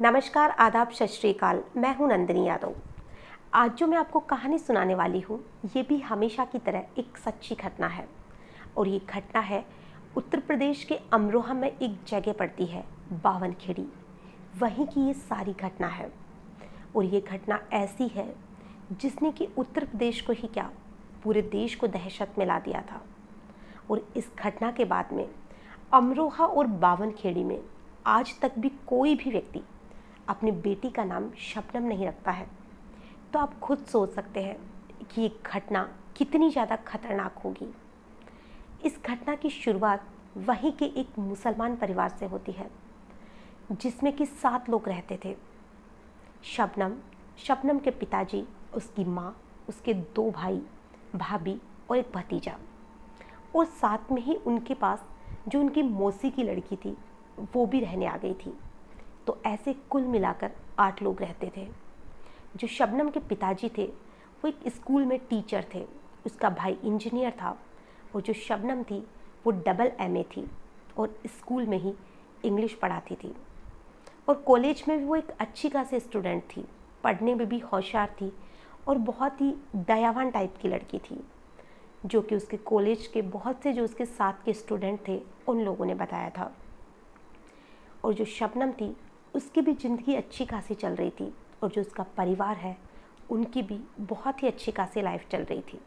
नमस्कार, आदाब, सत श्री अकाल। मैं हूं नंदिनी यादव। आज जो मैं आपको कहानी सुनाने वाली हूं, ये भी हमेशा की तरह एक सच्ची घटना है। और ये घटना है उत्तर प्रदेश के अमरोहा में एक जगह पड़ती है, बावनखेड़ी। वहीं की ये सारी घटना है। और ये घटना ऐसी है जिसने कि उत्तर प्रदेश को ही क्या, पूरे देश को दहशत में ला दिया था। और इस घटना के बाद में अमरोहा और बावनखेड़ी में आज तक भी कोई भी व्यक्ति अपनी बेटी का नाम शबनम नहीं रखता है। तो आप खुद सोच सकते हैं कि ये घटना कितनी ज़्यादा खतरनाक होगी। इस घटना की शुरुआत वहीं के एक मुसलमान परिवार से होती है, जिसमें कि 7 लोग रहते थे। शबनम के पिताजी, उसकी माँ, उसके 2 भाई, भाभी और एक भतीजा। और साथ में ही उनके पास जो उनकी मौसी की लड़की थी, वो भी रहने आ गई थी। तो ऐसे कुल मिलाकर 8 लोग रहते थे। जो शबनम के पिताजी थे, वो एक स्कूल में टीचर थे। उसका भाई इंजीनियर था। और जो शबनम थी, वो डबल MA थी और स्कूल में ही इंग्लिश पढ़ाती थी। और कॉलेज में भी वो एक अच्छी खासी स्टूडेंट थी, पढ़ने में भी होशियार थी और बहुत ही दयावान टाइप की लड़की थी, जो कि उसके कॉलेज के बहुत से जो उसके साथ के स्टूडेंट थे, उन लोगों ने बताया था। और जो शबनम थी, उसकी भी ज़िंदगी अच्छी खासी चल रही थी। और जो उसका परिवार है, उनकी भी बहुत ही अच्छी खासी लाइफ चल रही थी।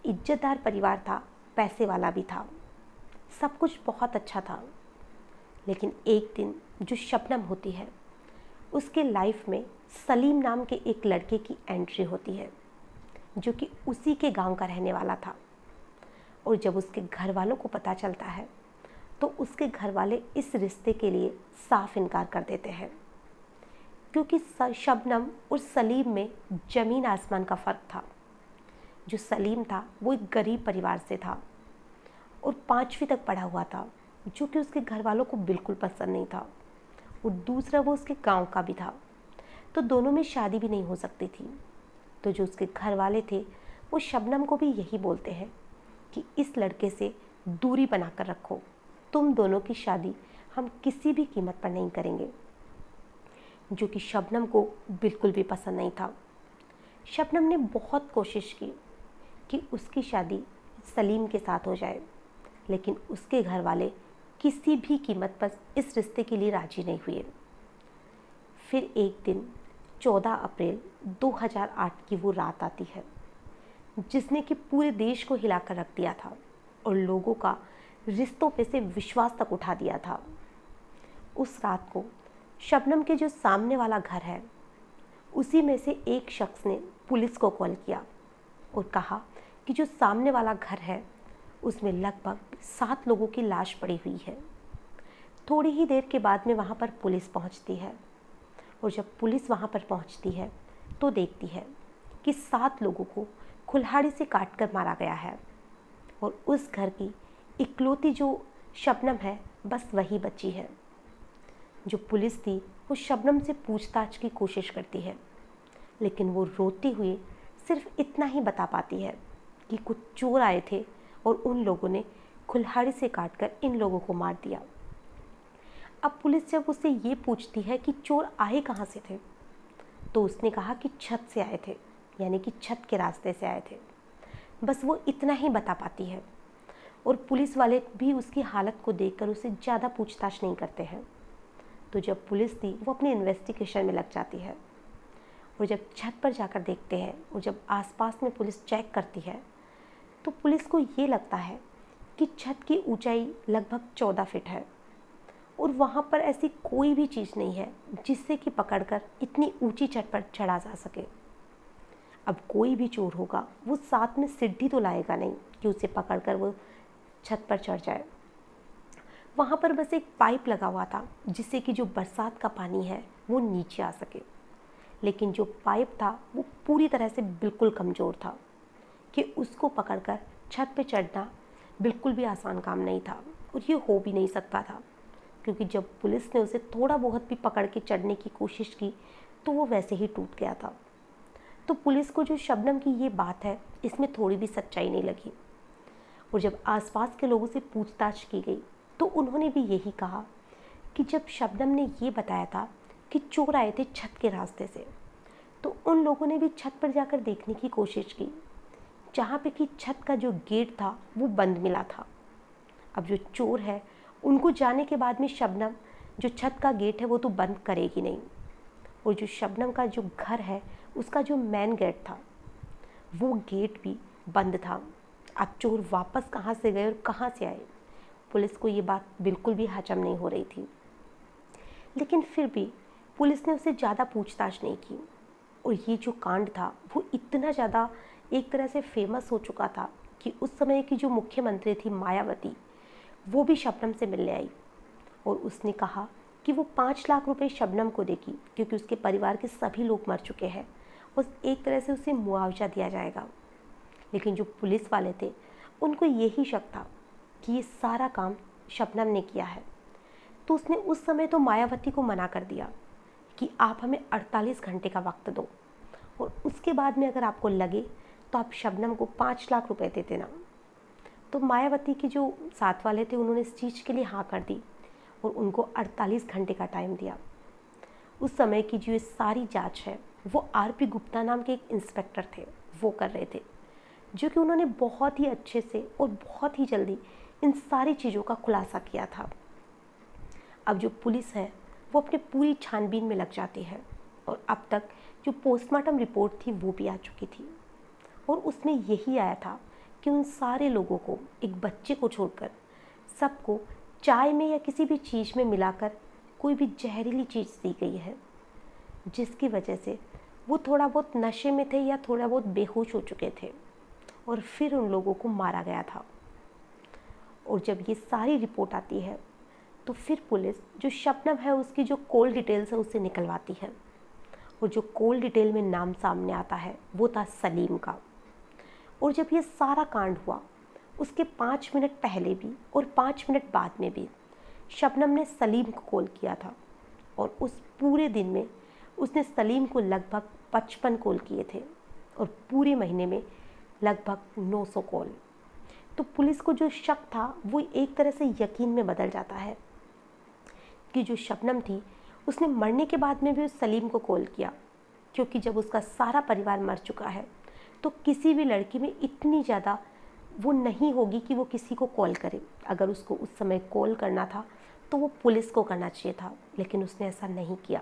इज्जतदार परिवार था, पैसे वाला भी था, सब कुछ बहुत अच्छा था। लेकिन एक दिन जो शबनम होती है, उसके लाइफ में सलीम नाम के एक लड़के की एंट्री होती है, जो कि उसी के गांव का रहने वाला था। और जब उसके घर वालों को पता चलता है, तो उसके घर वाले इस रिश्ते के लिए साफ इनकार कर देते हैं, क्योंकि शबनम और सलीम में ज़मीन आसमान का फ़र्क था। जो सलीम था, वो एक गरीब परिवार से था और 5वीं तक पढ़ा हुआ था, जो कि उसके घर वालों को बिल्कुल पसंद नहीं था। और दूसरा, वो उसके गांव का भी था, तो दोनों में शादी भी नहीं हो सकती थी। तो जो उसके घर वाले थे, वो शबनम को भी यही बोलते हैं कि इस लड़के से दूरी बनाकर रखो, तुम दोनों की शादी हम किसी भी कीमत पर नहीं करेंगे। जो कि शबनम को बिल्कुल भी पसंद नहीं था। शबनम ने बहुत कोशिश की कि उसकी शादी सलीम के साथ हो जाए, लेकिन उसके घर वाले किसी भी कीमत पर इस रिश्ते के लिए राजी नहीं हुए। फिर एक दिन 14 अप्रैल 2008 की वो रात आती है, जिसने कि पूरे देश को हिलाकर रख दिया था और लोगों का रिश्तों पे से विश्वास तक उठा दिया था। उस रात को शबनम के जो सामने वाला घर है, उसी में से एक शख्स ने पुलिस को कॉल किया और कहा कि जो सामने वाला घर है, उसमें लगभग 7 लोगों की लाश पड़ी हुई है। थोड़ी ही देर के बाद में वहाँ पर पुलिस पहुँचती है। और जब पुलिस वहाँ पर पहुँचती है, तो देखती है कि 7 लोगों को कुल्हाड़ी से काट कर मारा गया है। और उस घर की इकलौती जो शबनम है, बस वही बची है। जो पुलिस थी, वो शबनम से पूछताछ की कोशिश करती है, लेकिन वो रोते हुए सिर्फ इतना ही बता पाती है कि कुछ चोर आए थे और उन लोगों ने कुल्हाड़ी से काटकर इन लोगों को मार दिया। अब पुलिस जब उससे ये पूछती है कि चोर आए कहाँ से थे, तो उसने कहा कि छत से आए थे, यानी कि छत के रास्ते से आए थे। बस वो इतना ही बता पाती है। और पुलिस वाले भी उसकी हालत को देखकर उसे ज़्यादा पूछताछ नहीं करते हैं। तो जब पुलिस थी, वो अपनी इन्वेस्टिगेशन में लग जाती है। और जब छत पर जाकर देखते हैं और जब आसपास में पुलिस चेक करती है, तो पुलिस को ये लगता है कि छत की ऊंचाई लगभग 14 फीट है और वहाँ पर ऐसी कोई भी चीज़ नहीं है जिससे कि पकड़कर इतनी ऊंची छत पर चढ़ा जा सके। अब कोई भी चोर होगा, वो साथ में सीढ़ी तो लाएगा नहीं कि उसे पकड़कर वो छत पर चढ़ जाए। वहाँ पर बस एक पाइप लगा हुआ था, जिससे कि जो बरसात का पानी है, वो नीचे आ सके। लेकिन जो पाइप था, वो पूरी तरह से बिल्कुल कमज़ोर था कि उसको पकड़कर छत पे चढ़ना बिल्कुल भी आसान काम नहीं था और ये हो भी नहीं सकता था, क्योंकि जब पुलिस ने उसे थोड़ा बहुत भी पकड़ के चढ़ने की कोशिश की, तो वो वैसे ही टूट गया था। तो पुलिस को जो शबनम की ये बात है, इसमें थोड़ी भी सच्चाई नहीं लगी। और जब आसपास के लोगों से पूछताछ की गई, तो उन्होंने भी यही कहा कि जब शबनम ने ये बताया था कि चोर आए थे छत के रास्ते से। तो उन लोगों ने भी छत पर जाकर देखने की कोशिश की, जहाँ पे कि छत का जो गेट था वो बंद मिला था। अब जो चोर है उनको जाने के बाद में शबनम जो छत का गेट है वो तो बंद करेगी नहीं, और जो शबनम का जो घर है उसका जो मेन गेट था वो गेट भी बंद था। अब चोर वापस कहाँ से गए और कहाँ से आए, पुलिस को ये बात बिल्कुल भी हजम नहीं हो रही थी। लेकिन फिर भी पुलिस ने उससे ज़्यादा पूछताछ नहीं की, और ये जो कांड था वो इतना ज़्यादा एक तरह से फेमस हो चुका था कि उस समय की जो मुख्यमंत्री थी मायावती, वो भी शबनम से मिलने आई, और उसने कहा कि वो 5 लाख रुपए शबनम को देगी, क्योंकि उसके परिवार के सभी लोग मर चुके हैं, और एक तरह से उसे मुआवजा दिया जाएगा। लेकिन जो पुलिस वाले थे उनको यही शक था कि ये सारा काम शबनम ने किया है। तो उसने उस समय तो मायावती को मना कर दिया कि आप हमें 48 घंटे का वक्त दो, और उसके बाद में अगर आपको लगे तो आप शबनम को 5 लाख रुपए दे देना। तो मायावती के जो साथ वाले थे उन्होंने इस चीज़ के लिए हाँ कर दी, और उनको 48 घंटे का टाइम दिया। उस समय की जो ये सारी जांच है वो आरपी गुप्ता नाम के एक इंस्पेक्टर थे, वो कर रहे थे, जो कि उन्होंने बहुत ही अच्छे से और बहुत ही जल्दी इन सारी चीज़ों का खुलासा किया था। अब जो पुलिस है वो अपनी पूरी छानबीन में लग जाती है, और अब तक जो पोस्टमार्टम रिपोर्ट थी वो भी आ चुकी थी, और उसमें यही आया था कि उन सारे लोगों को, एक बच्चे को छोड़कर, सबको चाय में या किसी भी चीज़ में मिलाकर कोई भी जहरीली चीज़ दी गई है, जिसकी वजह से वो थोड़ा बहुत नशे में थे या थोड़ा बहुत बेहोश हो चुके थे, और फिर उन लोगों को मारा गया था। और जब ये सारी रिपोर्ट आती है तो फिर पुलिस जो शबनम है उसकी जो कॉल डिटेल्स है उसे निकलवाती है, और जो कॉल डिटेल में नाम सामने आता है वो था सलीम का। और जब ये सारा कांड हुआ उसके 5 मिनट पहले भी और 5 मिनट बाद में भी शबनम ने सलीम को कॉल किया था, और उस पूरे दिन में उसने सलीम को लगभग 55 कॉल किए थे, और पूरे महीने में लगभग 900 कॉल। तो पुलिस को जो शक था वो एक तरह से यकीन में बदल जाता है कि जो शबनम थी उसने मरने के बाद में भी उस सलीम को कॉल किया, क्योंकि जब उसका सारा परिवार मर चुका है तो किसी भी लड़की में इतनी ज़्यादा वो नहीं होगी कि वो किसी को कॉल करे। अगर उसको उस समय कॉल करना था तो वो पुलिस को करना चाहिए था, लेकिन उसने ऐसा नहीं किया।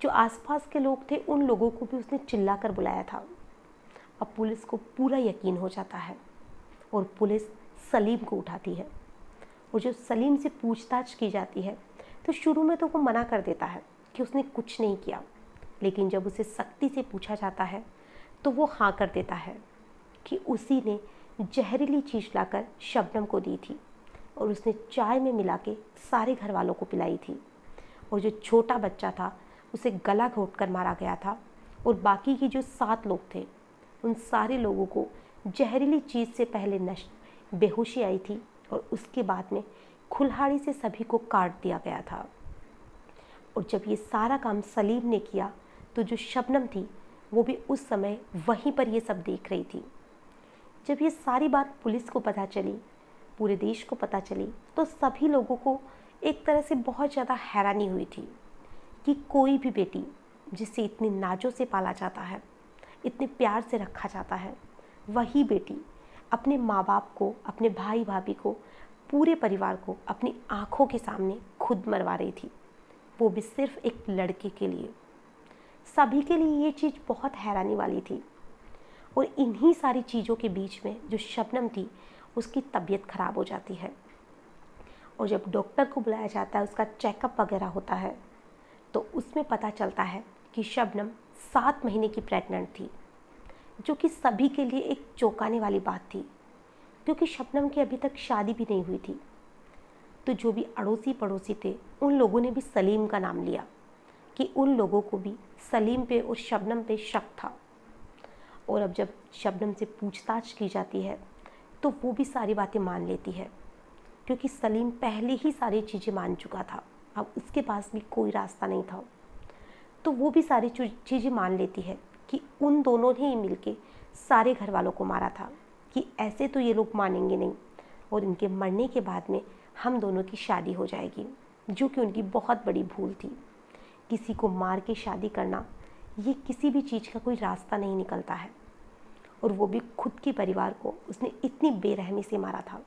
जो आसपास के लोग थे उन लोगों को भी उसने चिल्ला कर बुलाया था। अब पुलिस को पूरा यकीन हो जाता है, और पुलिस सलीम को उठाती है, और जो सलीम से पूछताछ की जाती है तो शुरू में तो वो मना कर देता है कि उसने कुछ नहीं किया, लेकिन जब उसे सख्ती से पूछा जाता है तो वो हाँ कर देता है कि उसी ने जहरीली चीज़ लाकर शबनम को दी थी, और उसने चाय में मिला के सारे घर वालों को पिलाई थी, और जो छोटा बच्चा था उसे गला घोंट कर मारा गया था, और बाकी की जो 7 लोग थे उन सारे लोगों को जहरीली चीज़ से पहले बेहोशी आई थी, और उसके बाद में कुल्हाड़ी से सभी को काट दिया गया था। और जब ये सारा काम सलीम ने किया तो जो शबनम थी वो भी उस समय वहीं पर ये सब देख रही थी। जब ये सारी बात पुलिस को पता चली, पूरे देश को पता चली, तो सभी लोगों को एक तरह से बहुत ज़्यादा हैरानी हुई थी कि कोई भी बेटी जिसे इतनी नाजों से पाला जाता है, इतने प्यार से रखा जाता है, वही बेटी अपने माँ बाप को, अपने भाई भाभी को, पूरे परिवार को अपनी आँखों के सामने खुद मरवा रही थी, वो भी सिर्फ एक लड़के के लिए। सभी के लिए ये चीज़ बहुत हैरानी वाली थी। और इन्हीं सारी चीज़ों के बीच में जो शबनम थी उसकी तबीयत ख़राब हो जाती है, और जब डॉक्टर को बुलाया जाता है, उसका चेकअप वगैरह होता है, तो उसमें पता चलता है कि शबनम 7 महीने की प्रेग्नेंट थी, जो कि सभी के लिए एक चौंकाने वाली बात थी, क्योंकि शबनम की अभी तक शादी भी नहीं हुई थी। तो जो भी अड़ोसी पड़ोसी थे उन लोगों ने भी सलीम का नाम लिया कि उन लोगों को भी सलीम पे और शबनम पे शक था। और अब जब शबनम से पूछताछ की जाती है तो वो भी सारी बातें मान लेती है, क्योंकि सलीम पहले ही सारी चीज़ें मान चुका था, अब उसके पास भी कोई रास्ता नहीं था। तो वो भी सारी चीज़ें मान लेती है कि उन दोनों ने ही मिलके सारे घर वालों को मारा था, कि ऐसे तो ये लोग मानेंगे नहीं, और इनके मरने के बाद में हम दोनों की शादी हो जाएगी, जो कि उनकी बहुत बड़ी भूल थी। किसी को मार के शादी करना, ये किसी भी चीज़ का कोई रास्ता नहीं निकलता है। और वो भी खुद के परिवार को उसने इतनी बेरहमी से मारा था।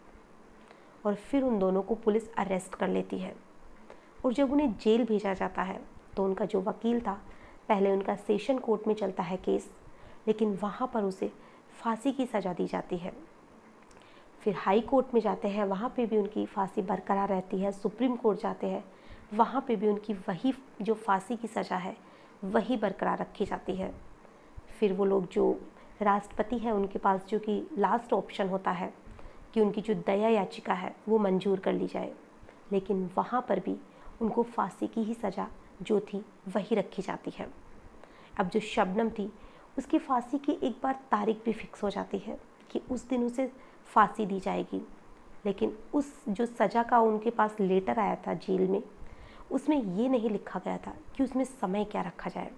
और फिर उन दोनों को पुलिस अरेस्ट कर लेती है। और जब उन्हें जेल भेजा जाता है तो उनका जो वकील था, पहले उनका सेशन कोर्ट में चलता है केस, लेकिन वहाँ पर उसे फांसी की सज़ा दी जाती है। फिर हाई कोर्ट में जाते हैं, वहाँ पे भी उनकी फांसी बरकरार रहती है। सुप्रीम कोर्ट जाते हैं, वहाँ पे भी उनकी वही जो फांसी की सज़ा है वही बरकरार रखी जाती है। फिर वो लोग जो राष्ट्रपति है उनके पास जो कि लास्ट ऑप्शन होता है कि उनकी जो दया याचिका है वो मंजूर कर ली जाए, लेकिन वहाँ पर भी उनको फांसी की ही सज़ा जो थी वही रखी जाती है। अब जो शबनम थी उसकी फांसी की एक बार तारीख भी फिक्स हो जाती है कि उस दिन उसे फांसी दी जाएगी, लेकिन उस जो सज़ा का उनके पास लेटर आया था जेल में, उसमें ये नहीं लिखा गया था कि उसमें समय क्या रखा जाए।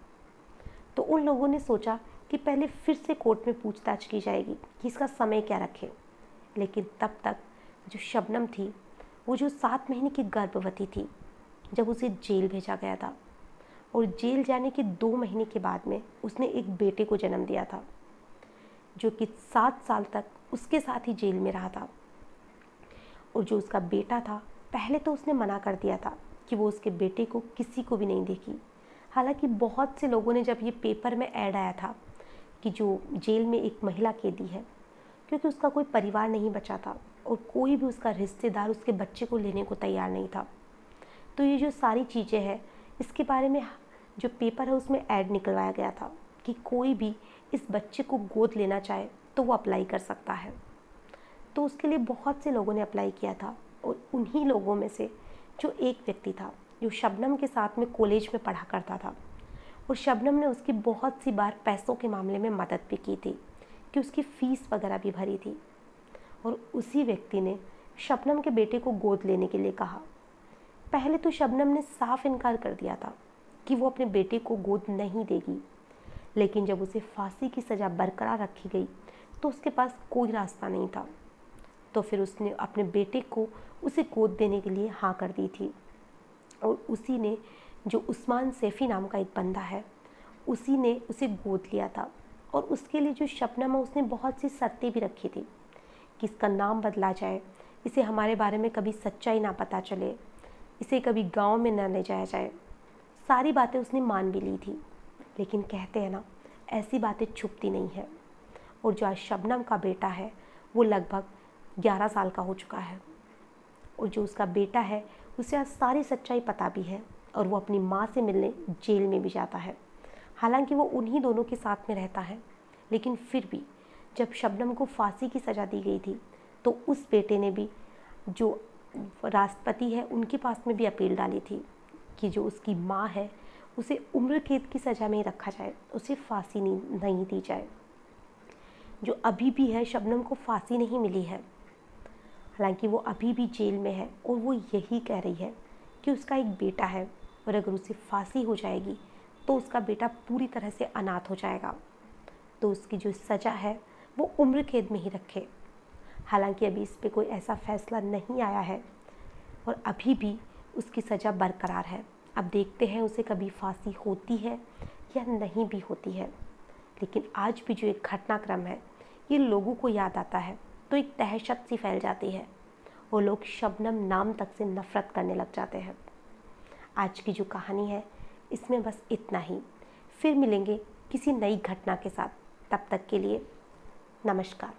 तो उन लोगों ने सोचा कि पहले फिर से कोर्ट में पूछताछ की जाएगी कि इसका समय क्या रखें, लेकिन तब तक जो शबनम थी वो जो 7 महीने की गर्भवती थी, जब उसे जेल भेजा गया था और जेल जाने के 2 महीने के बाद में उसने एक बेटे को जन्म दिया था जो कि 7 साल तक उसके साथ ही जेल में रहा था। और जो उसका बेटा था, पहले तो उसने मना कर दिया था कि वो उसके बेटे को किसी को भी नहीं देखी। हालांकि बहुत से लोगों ने, जब ये पेपर में ऐड आया था कि जो जेल में एक महिला कैदी है, क्योंकि उसका कोई परिवार नहीं बचा था और कोई भी उसका रिश्तेदार उसके बच्चे को लेने को तैयार नहीं था, तो ये जो सारी चीज़ें हैं इसके बारे में जो पेपर है उसमें ऐड निकलवाया गया था कि कोई भी इस बच्चे को गोद लेना चाहे तो वो अप्लाई कर सकता है। तो उसके लिए बहुत से लोगों ने अप्लाई किया था और उन्हीं लोगों में से जो एक व्यक्ति था जो शबनम के साथ में कॉलेज में पढ़ा करता था, और शबनम ने उसकी बहुत सी बार पैसों के मामले में मदद भी की थी कि उसकी फ़ीस वगैरह भी भरी थी। और उसी व्यक्ति ने शबनम के बेटे को गोद लेने के लिए कहा। पहले तो शबनम ने साफ इनकार कर दिया था कि वो अपने बेटे को गोद नहीं देगी, लेकिन जब उसे फांसी की सज़ा बरकरार रखी गई तो उसके पास कोई रास्ता नहीं था। तो फिर उसने अपने बेटे को उसे गोद देने के लिए हाँ कर दी थी। और उसी ने, जो उस्मान सैफ़ी नाम का एक बंदा है, उसी ने उसे गोद लिया था। और उसके लिए जो शबनम है उसने बहुत सी शर्तें भी रखी थी कि इसका नाम बदला जाए, इसे हमारे बारे में कभी सच्चाई ना पता चले, इसे कभी गांव में न ले जाया जाए। सारी बातें उसने मान भी ली थी, लेकिन कहते हैं ना, ऐसी बातें छुपती नहीं है। और जो आज शबनम का बेटा है वो लगभग 11 साल का हो चुका है, और जो उसका बेटा है उसे आज सारी सच्चाई पता भी है, और वो अपनी माँ से मिलने जेल में भी जाता है। हालांकि वो उन्हीं दोनों के साथ में रहता है, लेकिन फिर भी जब शबनम को फांसी की सज़ा दी गई थी तो उस बेटे ने भी, जो राष्ट्रपति है उनके पास में भी अपील डाली थी कि जो उसकी माँ है उसे उम्र कैद की सज़ा में ही रखा जाए, उसे फांसी नहीं दी जाए। जो अभी भी है, शबनम को फांसी नहीं मिली है, हालांकि वो अभी भी जेल में है, और वो यही कह रही है कि उसका एक बेटा है और अगर उसे फांसी हो जाएगी तो उसका बेटा पूरी तरह से अनाथ हो जाएगा, तो उसकी जो सज़ा है वो उम्र कैद में ही रखे। हालांकि अभी इस पे कोई ऐसा फैसला नहीं आया है और अभी भी उसकी सज़ा बरकरार है। अब देखते हैं उसे कभी फांसी होती है या नहीं भी होती है। लेकिन आज भी जो एक घटनाक्रम है ये लोगों को याद आता है तो एक दहशत सी फैल जाती है, वो लोग शबनम नाम तक से नफ़रत करने लग जाते हैं। आज की जो कहानी है इसमें बस इतना ही। फिर मिलेंगे किसी नई घटना के साथ, तब तक के लिए नमस्कार।